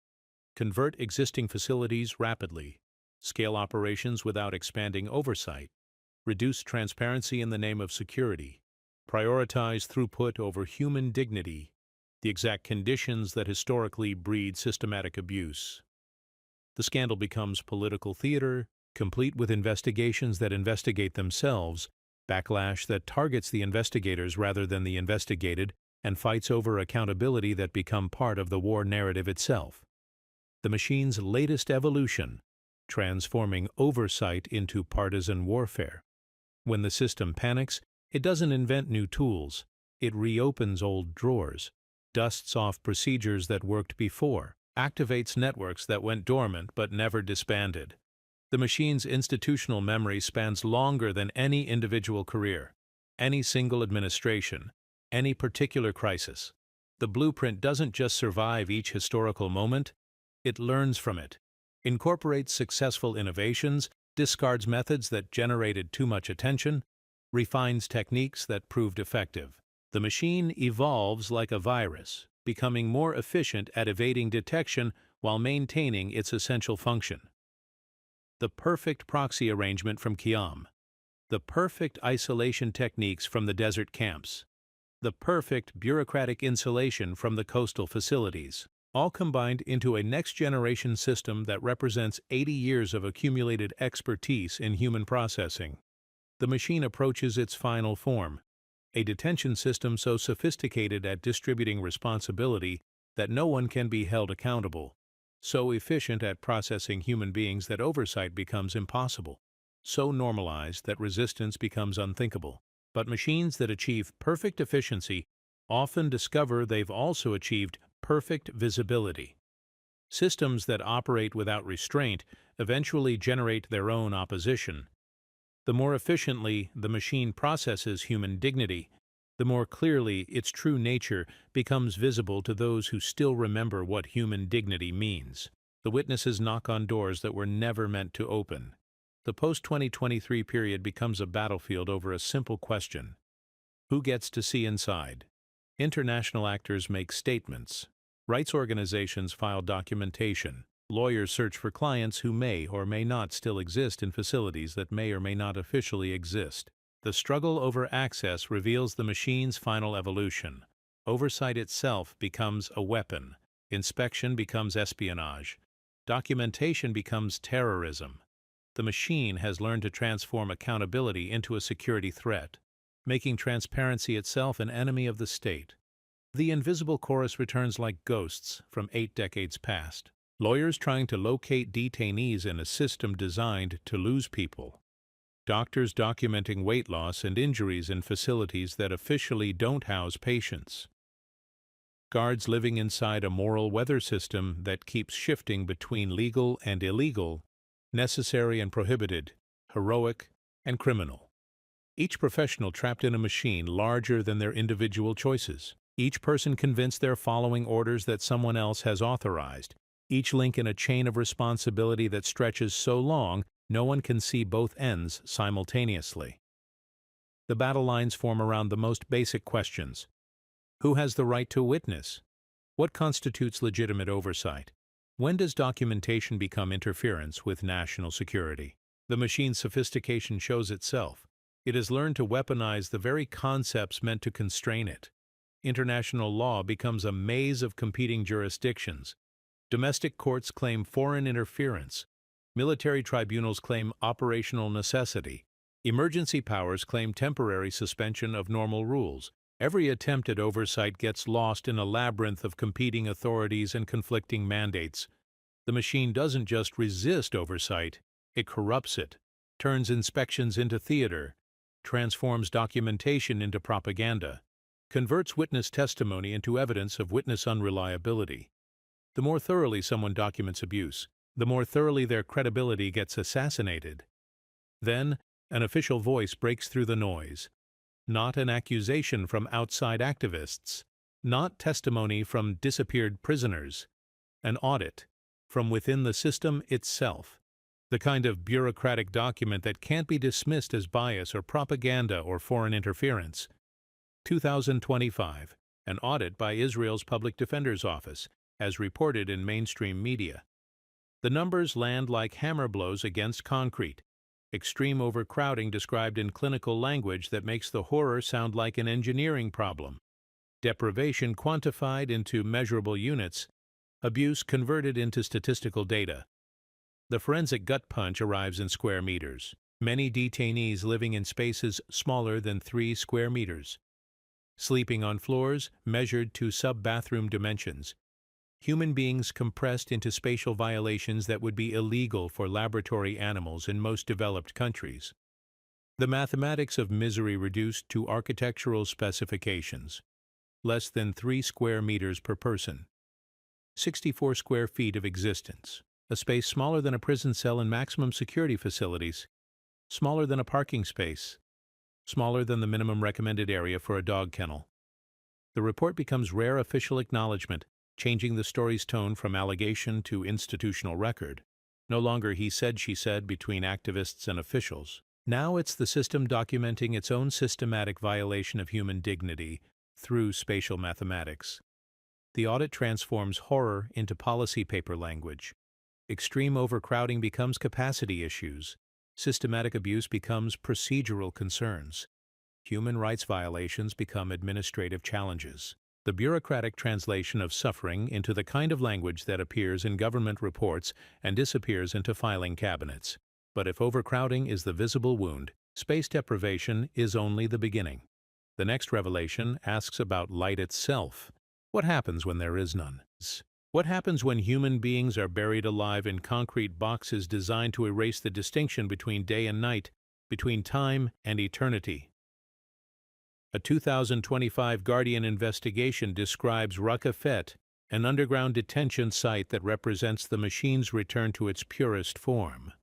Convert existing facilities rapidly. Scale operations without expanding oversight. Reduce transparency in the name of security. Prioritize throughput over human dignity, the exact conditions that historically breed systematic abuse. The scandal becomes political theater, complete with investigations that investigate themselves, backlash that targets the investigators rather than the investigated, and fights over accountability that become part of the war narrative itself. The machine's latest evolution, transforming oversight into partisan warfare. When the system panics, it doesn't invent new tools. It reopens old drawers, dusts off procedures that worked before, activates networks that went dormant but never disbanded. The machine's institutional memory spans longer than any individual career, any single administration, any particular crisis. The blueprint doesn't just survive each historical moment, it learns from it, incorporates successful innovations, discards methods that generated too much attention, refines techniques that proved effective. The machine evolves like a virus, becoming more efficient at evading detection while maintaining its essential function. The perfect proxy arrangement from Kiam. The perfect isolation techniques from the desert camps. The perfect bureaucratic insulation from the coastal facilities, all combined into a next-generation system that represents 80 years of accumulated expertise in human processing. The machine approaches its final form, a detention system so sophisticated at distributing responsibility that no one can be held accountable, so efficient at processing human beings that oversight becomes impossible, so normalized that resistance becomes unthinkable. But machines that achieve perfect efficiency often discover they've also achieved perfect visibility. Systems that operate without restraint eventually generate their own opposition. The more efficiently the machine processes human dignity, the more clearly its true nature becomes visible to those who still remember what human dignity means. The witnesses knock on doors that were never meant to open. The post-2023 period becomes a battlefield over a simple question: who gets to see inside? International actors make statements. Rights organizations file documentation. Lawyers search for clients who may or may not still exist in facilities that may or may not officially exist. The struggle over access reveals the machine's final evolution. Oversight itself becomes a weapon. Inspection becomes espionage. Documentation becomes terrorism. The machine has learned to transform accountability into a security threat, making transparency itself an enemy of the state. The invisible chorus returns like ghosts from 8 decades past. Lawyers trying to locate detainees in a system designed to lose people. Doctors documenting weight loss and injuries in facilities that officially don't house patients. Guards living inside a moral weather system that keeps shifting between legal and illegal, necessary and prohibited, heroic and criminal. Each professional trapped in a machine larger than their individual choices. Each person convinced they're following orders that someone else has authorized. Each link in a chain of responsibility that stretches so long no one can see both ends simultaneously. The battle lines form around the most basic questions. Who has the right to witness? What constitutes legitimate oversight? When does documentation become interference with national security? The machine's sophistication shows itself. It has learned to weaponize the very concepts meant to constrain it. International law becomes a maze of competing jurisdictions. Domestic courts claim foreign interference. Military tribunals claim operational necessity. Emergency powers claim temporary suspension of normal rules. Every attempt at oversight gets lost in a labyrinth of competing authorities and conflicting mandates. The machine doesn't just resist oversight, it corrupts it, turns inspections into theater, transforms documentation into propaganda, converts witness testimony into evidence of witness unreliability. The more thoroughly someone documents abuse, the more thoroughly their credibility gets assassinated. Then, an official voice breaks through the noise. not an accusation from outside activists, not testimony from disappeared prisoners, an audit from within the system itself, the kind of bureaucratic document that can't be dismissed as bias or propaganda or foreign interference. 2025, an audit by Israel's Public Defender's Office, as reported in mainstream media. The numbers land like hammer blows against concrete. Extreme overcrowding described in clinical language that makes the horror sound like an engineering problem. Deprivation quantified into measurable units. Abuse converted into statistical data. The forensic gut punch arrives in square meters. Many detainees living in spaces smaller than 3 square meters. Sleeping on floors measured to sub-bathroom dimensions. Human beings compressed into spatial violations that would be illegal for laboratory animals in most developed countries. The mathematics of misery reduced to architectural specifications. Less than 3 square meters per person. 64 square feet of existence. A space smaller than a prison cell in maximum security facilities. Smaller than a parking space. Smaller than the minimum recommended area for a dog kennel. The report becomes rare official acknowledgement, changing the story's tone from allegation to institutional record. No longer he said, she said between activists and officials. Now it's the system documenting its own systematic violation of human dignity through spatial mathematics. The audit transforms horror into policy paper language. Extreme overcrowding becomes capacity issues. Systematic abuse becomes procedural concerns. Human rights violations become administrative challenges. The bureaucratic translation of suffering into the kind of language that appears in government reports and disappears into filing cabinets. But if overcrowding is the visible wound, space deprivation is only the beginning. The next revelation asks about light itself. What happens when there is none? What happens when human beings are buried alive in concrete boxes designed to erase the distinction between day and night, between time and eternity? A 2025 Guardian investigation describes Raqefet, an underground detention site that represents the machine's return to its purest form.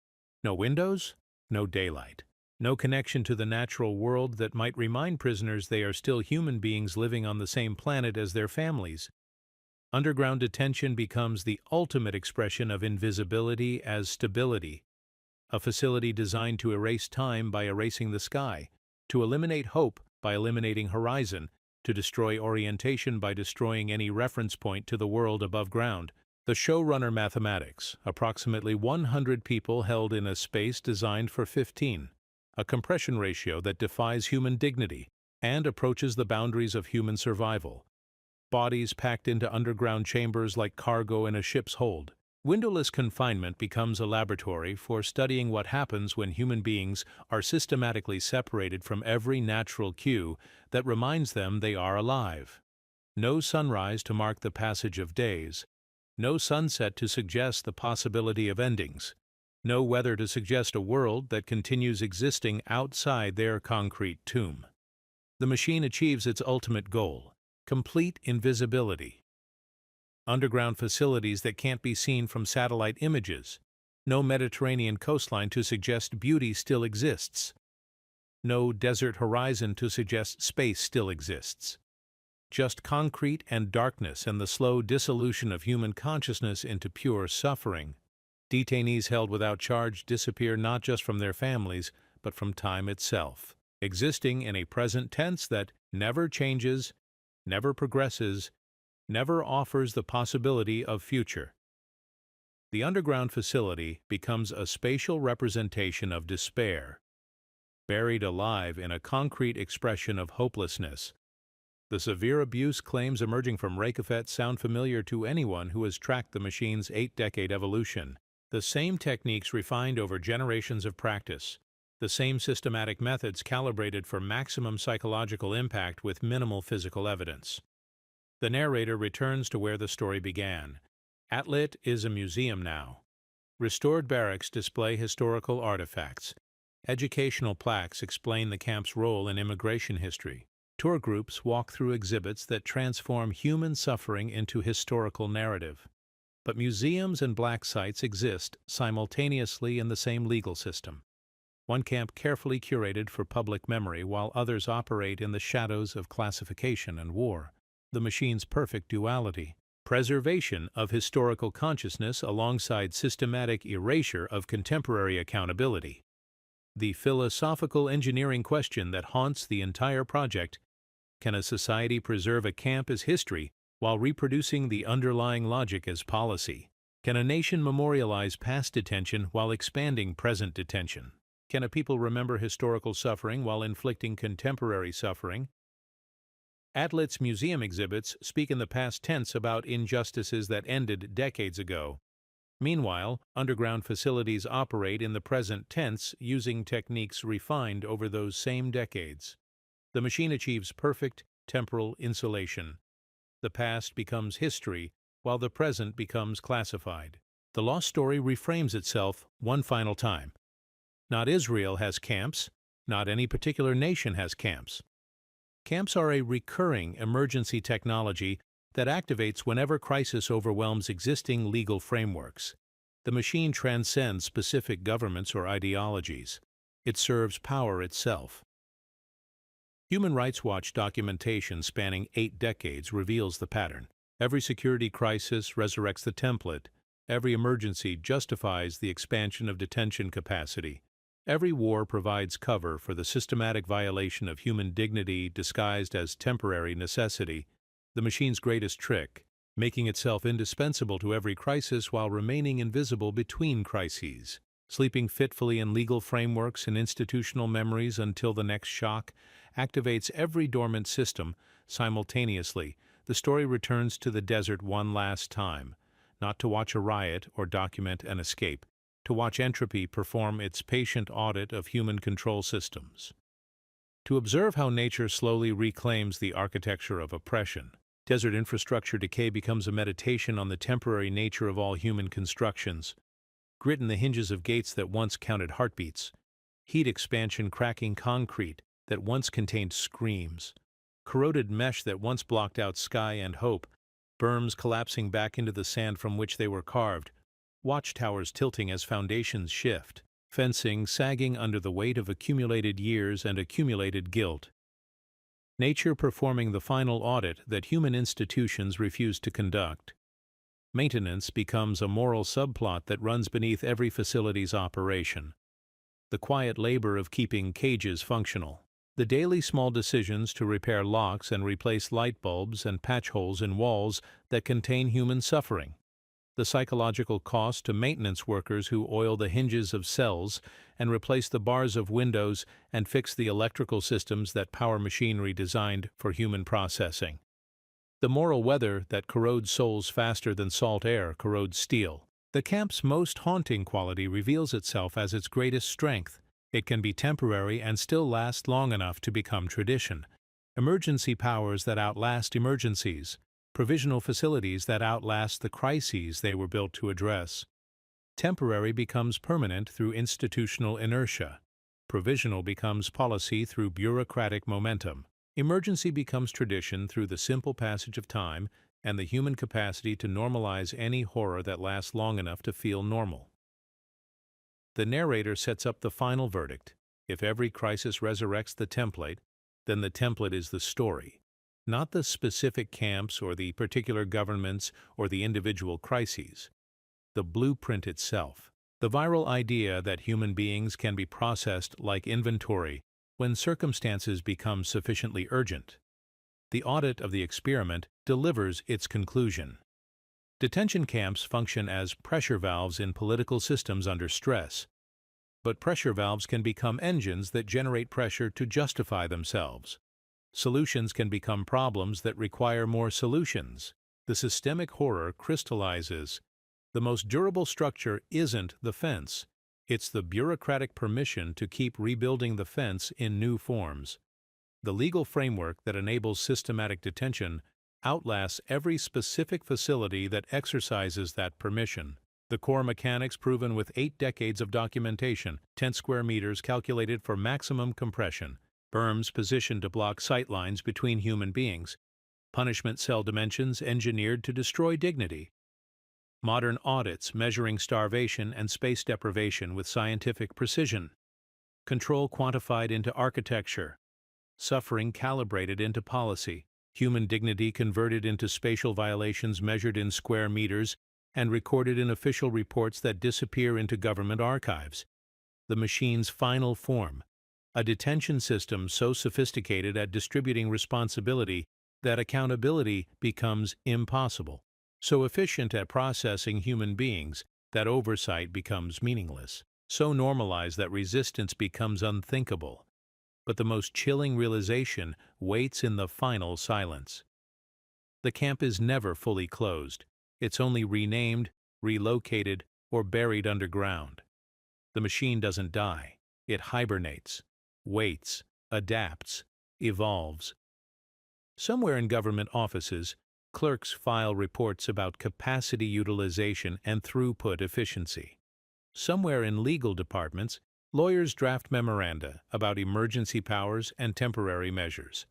No windows, no daylight, no connection to the natural world that might remind prisoners they are still human beings living on the same planet as their families. Underground detention becomes the ultimate expression of invisibility as stability, a facility designed to erase time by erasing the sky, to eliminate hope by eliminating horizon, to destroy orientation by destroying any reference point to the world above ground. The showrunner mathematics, approximately 100 people held in a space designed for 15, a compression ratio that defies human dignity and approaches the boundaries of human survival. Bodies packed into underground chambers like cargo in a ship's hold. Windowless confinement becomes a laboratory for studying what happens when human beings are systematically separated from every natural cue that reminds them they are alive. No sunrise to mark the passage of days. No sunset to suggest the possibility of endings. No weather to suggest a world that continues existing outside their concrete tomb. The machine achieves its ultimate goal: complete invisibility. Underground facilities that can't be seen from satellite images. No Mediterranean coastline to suggest beauty still exists. No desert horizon to suggest space still exists. Just concrete and darkness and the slow dissolution of human consciousness into pure suffering. Detainees held without charge disappear not just from their families, but from time itself, existing in a present tense that never changes, never progresses, never offers the possibility of future. The underground facility becomes a spatial representation of despair, buried alive in a concrete expression of hopelessness. The severe abuse claims emerging from Raqefet sound familiar to anyone who has tracked the machine's 8-decade evolution. The same techniques refined over generations of practice. The same systematic methods calibrated for maximum psychological impact with minimal physical evidence. The narrator returns to where the story began. Atlit is a museum now. Restored barracks display historical artifacts. Educational plaques explain the camp's role in immigration history. Tour groups walk through exhibits that transform human suffering into historical narrative. But museums and black sites exist simultaneously in the same legal system. one camp carefully curated for public memory while others operate in the shadows of classification and war. The machine's perfect duality. Preservation of historical consciousness alongside systematic erasure of contemporary accountability. The philosophical engineering question that haunts the entire project: can a society preserve a camp as history while reproducing the underlying logic as policy? Can a nation memorialize past detention while expanding present detention? Can a people remember historical suffering while inflicting contemporary suffering? Atlet's museum exhibits speak in the past tense about injustices that ended decades ago. Meanwhile, underground facilities operate in the present tense using techniques refined over those same decades. The machine achieves perfect temporal insulation. The past becomes history, while the present becomes classified. The lost story reframes itself one final time. Not Israel has camps, not any particular nation has camps. Camps are a recurring emergency technology that activates whenever crisis overwhelms existing legal frameworks. The machine transcends specific governments or ideologies. It serves power itself. Human Rights Watch documentation spanning 8 decades reveals the pattern. Every security crisis resurrects the template. Every emergency justifies the expansion of detention capacity. Every war provides cover for the systematic violation of human dignity disguised as temporary necessity. The machine's greatest trick, making itself indispensable to every crisis while remaining invisible between crises. Sleeping fitfully in legal frameworks and institutional memories until the next shock activates every dormant system simultaneously. The story returns to the desert one last time, not to watch a riot or document an escape, to watch entropy perform its patient audit of human control systems. To observe how nature slowly reclaims the architecture of oppression. Desert infrastructure decay becomes a meditation on the temporary nature of all human constructions. Grit in the hinges of gates that once counted heartbeats. Heat expansion cracking concrete that once contained screams. Corroded mesh that once blocked out sky and hope. Berms collapsing back into the sand from which they were carved. Watchtowers tilting as foundations shift. Fencing sagging under the weight of accumulated years and accumulated guilt. Nature performing the final audit that human institutions refuse to conduct. Maintenance becomes a moral subplot that runs beneath every facility's operation. The quiet labor of keeping cages functional. The daily small decisions to repair locks and replace light bulbs and patch holes in walls that contain human suffering. The psychological cost to maintenance workers who oil the hinges of cells and replace the bars of windows and fix the electrical systems that power machinery designed for human processing. The moral weather that corrodes souls faster than salt air corrodes steel. The camp's most haunting quality reveals itself as its greatest strength. It can be temporary and still last long enough to become tradition. Emergency powers that outlast emergencies. Provisional facilities that outlast the crises they were built to address. Temporary becomes permanent through institutional inertia. Provisional becomes policy through bureaucratic momentum. Emergency becomes tradition through the simple passage of time and the human capacity to normalize any horror that lasts long enough to feel normal. The narrator sets up the final verdict. If every crisis resurrects the template, then the template is the story, not the specific camps or the particular governments or the individual crises. The blueprint itself, the viral idea that human beings can be processed like inventory when circumstances become sufficiently urgent. The audit of the experiment delivers its conclusion. Detention camps function as pressure valves in political systems under stress. But pressure valves can become engines that generate pressure to justify themselves. Solutions can become problems that require more solutions. The systemic horror crystallizes. The most durable structure isn't the fence. It's the bureaucratic permission to keep rebuilding the fence in new forms. The legal framework that enables systematic detention outlasts every specific facility that exercises that permission. The core mechanics proven with 8 decades of documentation, 10 square meters calculated for maximum compression, berms positioned to block sight lines between human beings, punishment cell dimensions engineered to destroy dignity, modern audits measuring starvation and space deprivation with scientific precision, control quantified into architecture, suffering calibrated into policy, human dignity converted into spatial violations measured in square meters and recorded in official reports that disappear into government archives. The machine's final form, a detention system so sophisticated at distributing responsibility that accountability becomes impossible, so efficient at processing human beings that oversight becomes meaningless, so normalized that resistance becomes unthinkable. But the most chilling realization waits in the final silence. The camp is never fully closed. It's only renamed, relocated, or buried underground. The machine doesn't die. It hibernates, waits, adapts, evolves. Somewhere in government offices, clerks file reports about capacity utilization and throughput efficiency. Somewhere in legal departments, lawyers draft memoranda about emergency powers and temporary measures.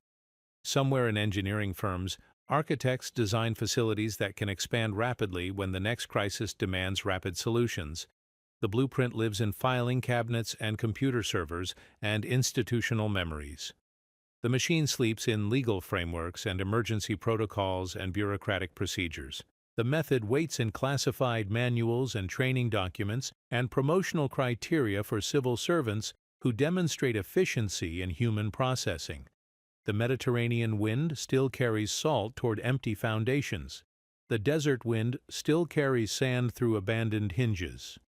Somewhere in engineering firms, architects design facilities that can expand rapidly when the next crisis demands rapid solutions. The blueprint lives in filing cabinets and computer servers and institutional memories. The machine sleeps in legal frameworks and emergency protocols and bureaucratic procedures. The method waits in classified manuals and training documents and promotional criteria for civil servants who demonstrate efficiency in human processing. The Mediterranean wind still carries salt toward empty foundations. The desert wind still carries sand through abandoned hinges.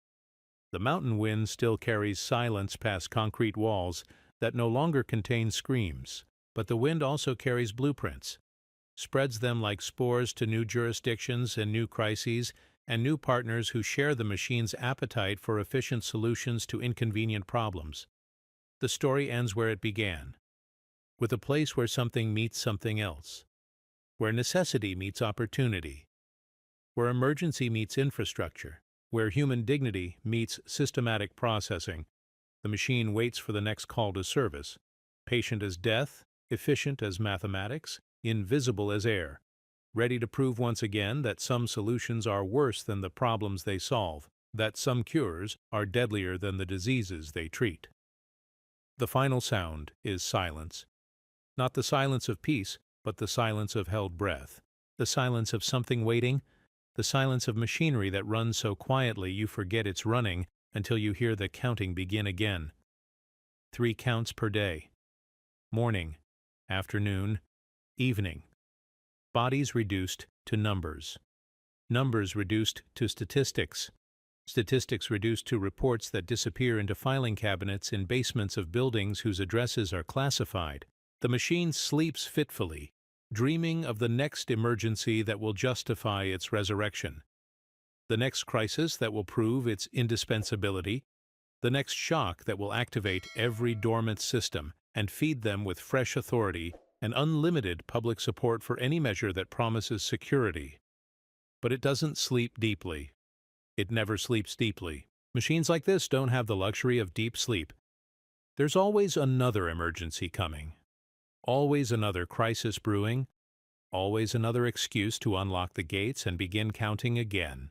The mountain wind still carries silence past concrete walls that no longer contain screams, but the wind also carries blueprints, spreads them like spores to new jurisdictions and new crises and new partners who share the machine's appetite for efficient solutions to inconvenient problems. The story ends where it began, with a place where something meets something else, where necessity meets opportunity, where emergency meets infrastructure, where human dignity meets systematic processing. The machine waits for the next call to service, patient as death, efficient as mathematics, invisible as air, ready to prove once again that some solutions are worse than the problems they solve, that some cures are deadlier than the diseases they treat. The final sound is silence. Not the silence of peace, but the silence of held breath, the silence of something waiting, the silence of machinery that runs so quietly you forget it's running until you hear the counting begin again. 3 counts per day. Morning, afternoon, evening. Bodies reduced to numbers. Numbers reduced to statistics. Statistics reduced to reports that disappear into filing cabinets in basements of buildings whose addresses are classified. The machine sleeps fitfully, dreaming of the next emergency that will justify its resurrection, the next crisis that will prove its indispensability, the next shock that will activate every dormant system and feed them with fresh authority and unlimited public support for any measure that promises security. But it doesn't sleep deeply. It never sleeps deeply. Machines like this don't have the luxury of deep sleep. There's always another emergency coming. Always another crisis brewing, always another excuse to unlock the gates and begin counting again.